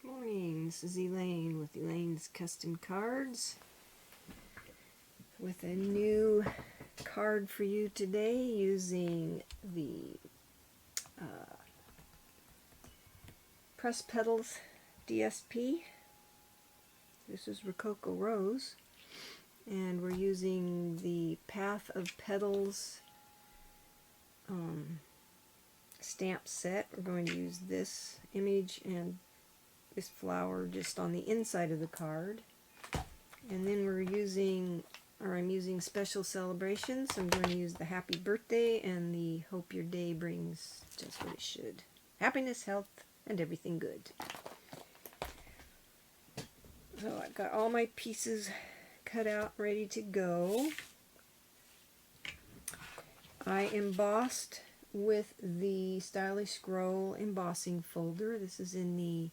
Morning, this is Elaine with Elaine's Custom Cards with a new card for you today using the Press Petals DSP. This is Rococo Rose, and we're using the Path of Petals stamp set. We're going to use this image and this flower just on the inside of the card, and then I'm using Special Celebrations. I'm going to use the Happy Birthday and the Hope Your Day Brings Just What It Should. Happiness, health, and everything good. So I've got all my pieces cut out, ready to go. I embossed with the Stylish Scroll embossing folder. This is in the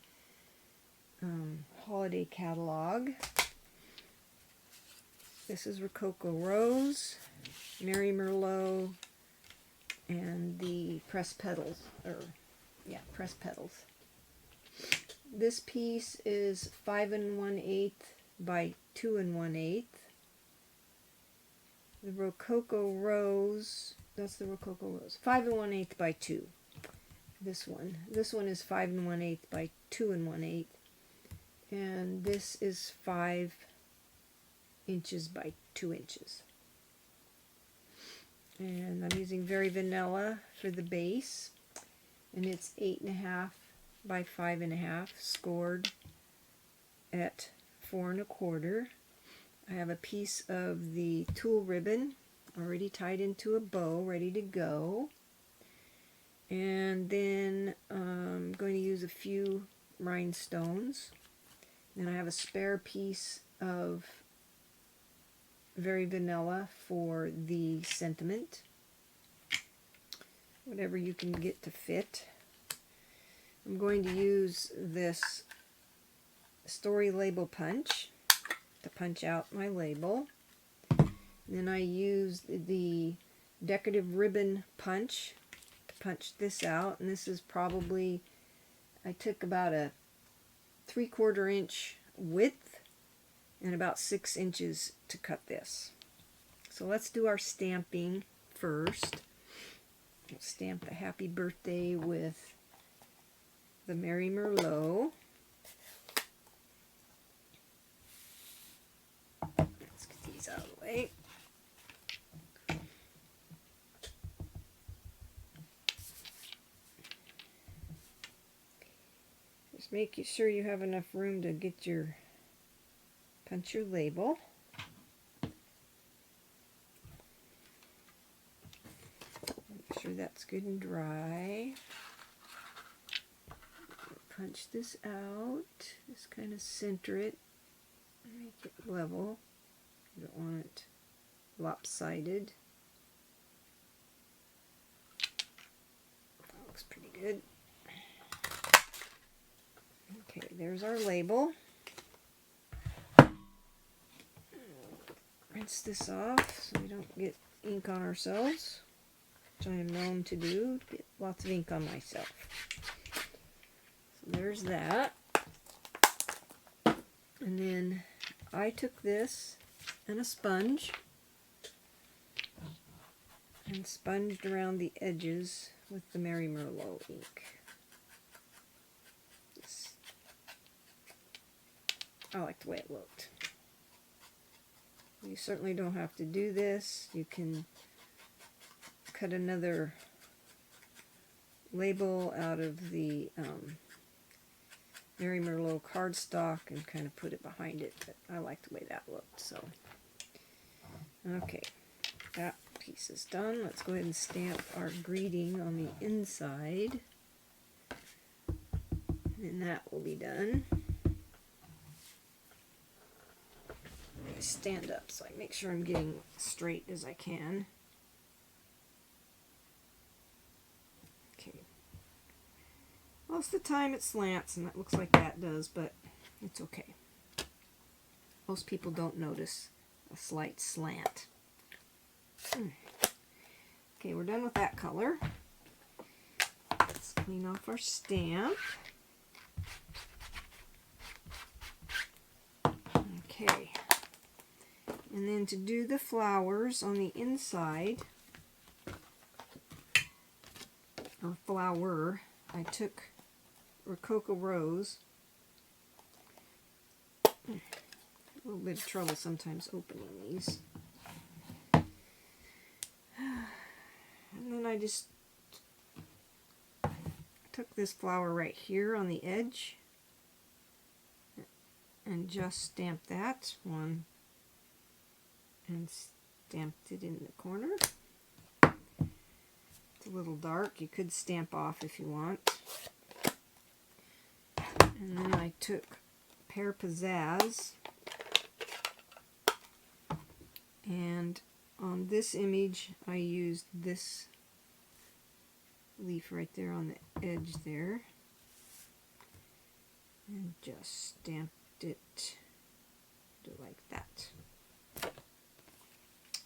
holiday catalog. This is Rococo Rose, Mary Merlot, and the Press Petals, Press Petals. This piece is 5 1/8 by 2 1/8. The Rococo Rose, that's the Rococo Rose, 5 1/8 by 2. This one is 5 1/8 by 2 1/8. And this is 5 inches by 2 inches. And I'm using Very Vanilla for the base, and it's 8 1/2 by 5 1/2, scored at 4 1/4. I have a piece of the tulle ribbon already tied into a bow, ready to go. And then I'm going to use a few rhinestones. Then I have a spare piece of Very Vanilla for the sentiment. Whatever you can get to fit. I'm going to use this story label punch to punch out my label. Then I used the decorative ribbon punch to punch this out. And this is probably, I took about a 3/4 inch width and about 6 inches to cut this. So let's do our stamping first. We'll stamp the Happy Birthday with the Mary Merlot. Let's get these out of the way. Just make sure you have enough room to get punch your label. Make sure that's good and dry. Punch this out. Just kind of center it. Make it level. You don't want it lopsided. That looks pretty good. Okay, there's our label. Rinse this off so we don't get ink on ourselves, which I am known to do, get lots of ink on myself. So there's that. And then I took this and a sponge and sponged around the edges with the Mary Merlot ink. I like the way it looked. You certainly don't have to do this. You can cut another label out of the Mary Merlot cardstock and kind of put it behind it, but I like the way that looked. So, okay, that piece is done. Let's go ahead and stamp our greeting on the inside, and that will be done. Stand up so I make sure I'm getting straight as I can. Okay. Most of the time it slants, and that looks like that does, but it's okay. Most people don't notice a slight slant. Okay, we're done with that color. Let's clean off our stamp. Okay. And then to do the flowers on the inside, or flower, I took Rococo Rose. A little bit of trouble sometimes opening these. And then I just took this flower right here on the edge and just stamped that one and stamped it in the corner. It's a little dark. You could stamp off if you want. And then I took Pear Pizzazz, and on this image I used this leaf right there on the edge there and just stamped it like that.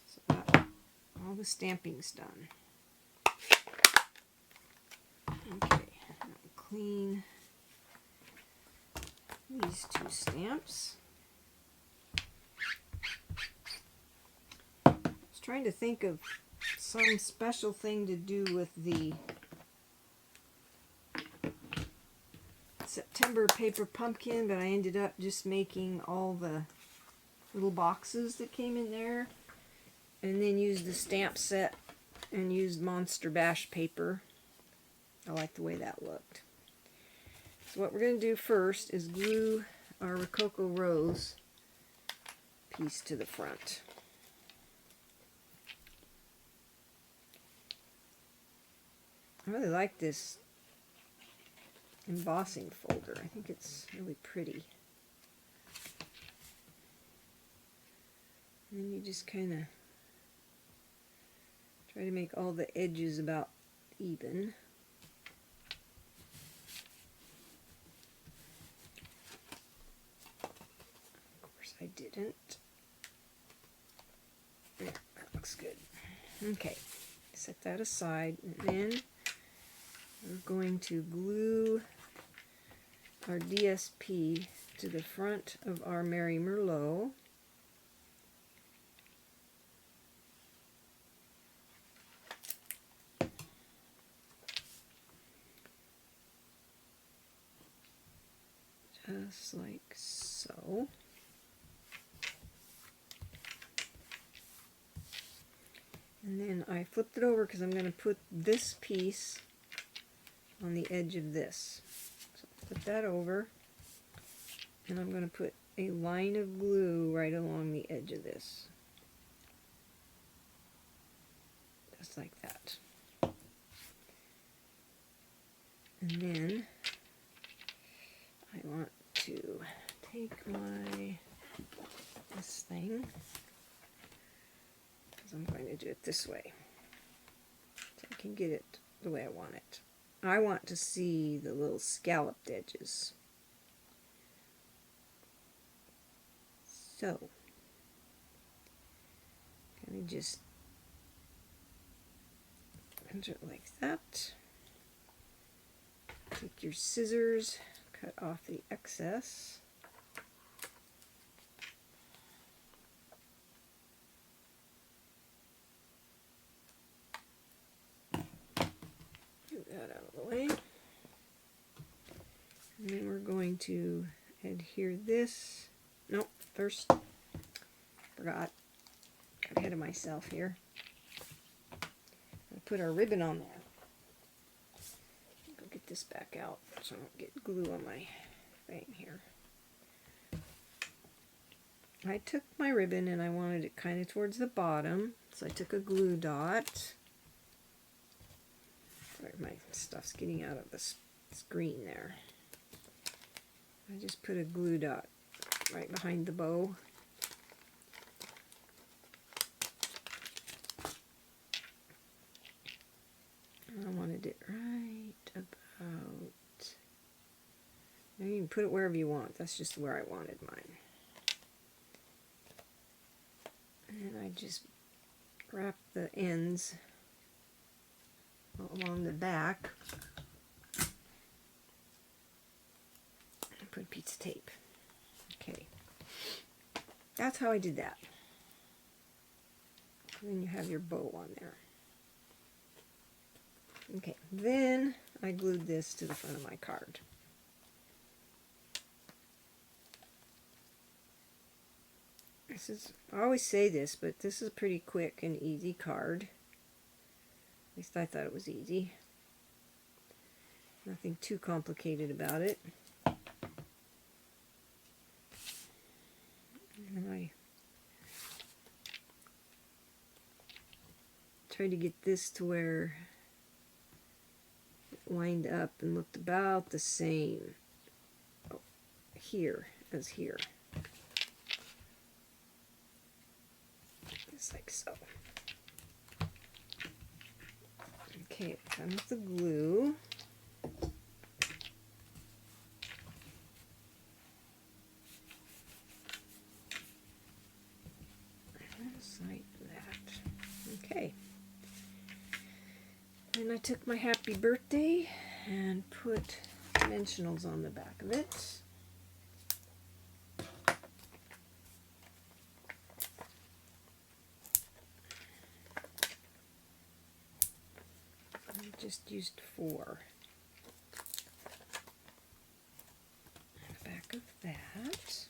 So that, all the stamping's done. Okay, now clean these two stamps. I was trying to think of some special thing to do with the September paper pumpkin, but I ended up just making all the little boxes that came in there, and then used the stamp set and used Monster Bash paper. I like the way that looked. So what we're going to do first is glue our Rococo Rose piece to the front. I really like this embossing folder. I think it's really pretty. And then you just kind of try to make all the edges about even. Of course I didn't. Yeah, that looks good. Okay, set that aside, and then we're going to glue our DSP to the front of our Merry Merlot. Just like so. And then I flipped it over because I'm going to put this piece on the edge of this. So put that over, and I'm going to put a line of glue right along the edge of this. Just like that. And then I want to take this thing, because I'm going to do it this way so I can get it the way I want it. I want to see the little scalloped edges. So, kind of just enter it like that. Take your scissors, cut off the excess. Get that out of the way. And then we're going to adhere this. Nope, first, forgot. Got ahead of myself here. I'll put our ribbon on there. Go get this back out so I don't get glue on my thing here. I took my ribbon and I wanted it kind of towards the bottom, so I took a glue dot. Sorry, my stuff's getting out of the screen there. I just put a glue dot right behind the bow. I wanted it right about... You can put it wherever you want. That's just where I wanted mine. And I just wrap the ends along the back. And put a piece of tape. Okay. that's how I did that. And then you have your bow on there. Okay, then I glued this to the front of my card. This is, I always say this, but this is a pretty quick and easy card. At least I thought it was easy. Nothing too complicated about it. And I tried to get this to where it lined up and looked about the same here as here. Just like so. Okay, done with the glue. Just like that. Okay. And I took my happy birthday and put dimensionals on the back of it. I just used 4. On the back of that.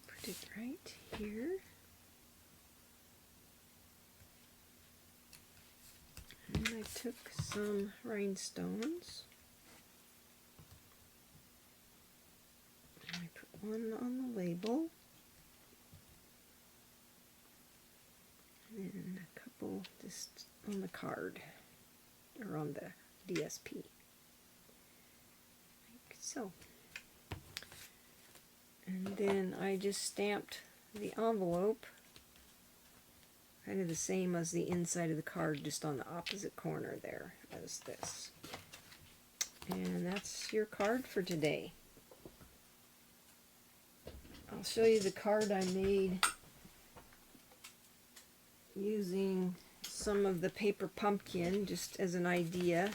Put it right here. And I took some rhinestones. And I put one on the label. And a couple just on the card. Or on the DSP. Like so. And then I just stamped the envelope kind of the same as the inside of the card, just on the opposite corner there as this. And that's your card for today. I'll show you the card I made using some of the paper pumpkin just as an idea.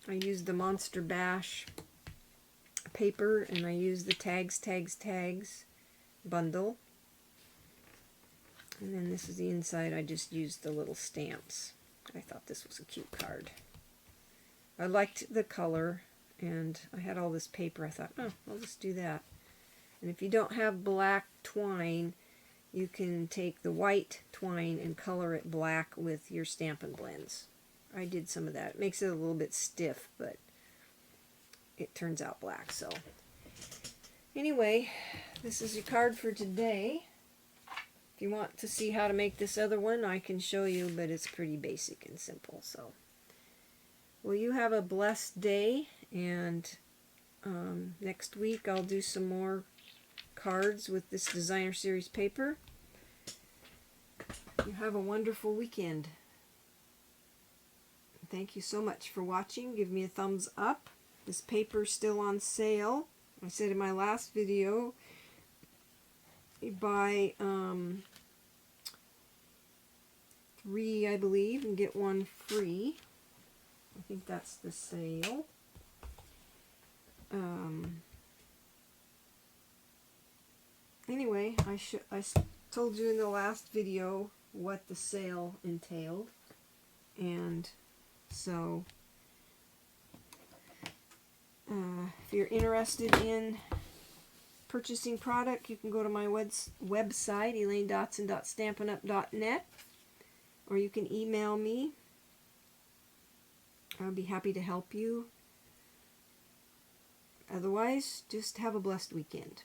I used the Monster Bash paper and I used the tags bundle. And then this is the inside. I just used the little stamps. I thought this was a cute card. I liked the color, and I had all this paper. I thought, oh, I'll just do that. And if you don't have black twine, you can take the white twine and color it black with your Stampin' blends. I did some of that. It makes it a little bit stiff, but it turns out black. So anyway, this is your card for today. If you want to see how to make this other one, I can show you, but it's pretty basic and simple. So, well, you have a blessed day, and next week I'll do some more cards with this Designer Series paper. You have a wonderful weekend. Thank you so much for watching. Give me a thumbs up. This paper's still on sale. I said in my last video, you buy 3, I believe, and get 1 free. I think that's the sale. Anyway, I told you in the last video what the sale entailed, and so if you're interested in purchasing product, you can go to my website, elaine.dotson.stampinup.net, or you can email me. I'll be happy to help you. Otherwise, just have a blessed weekend.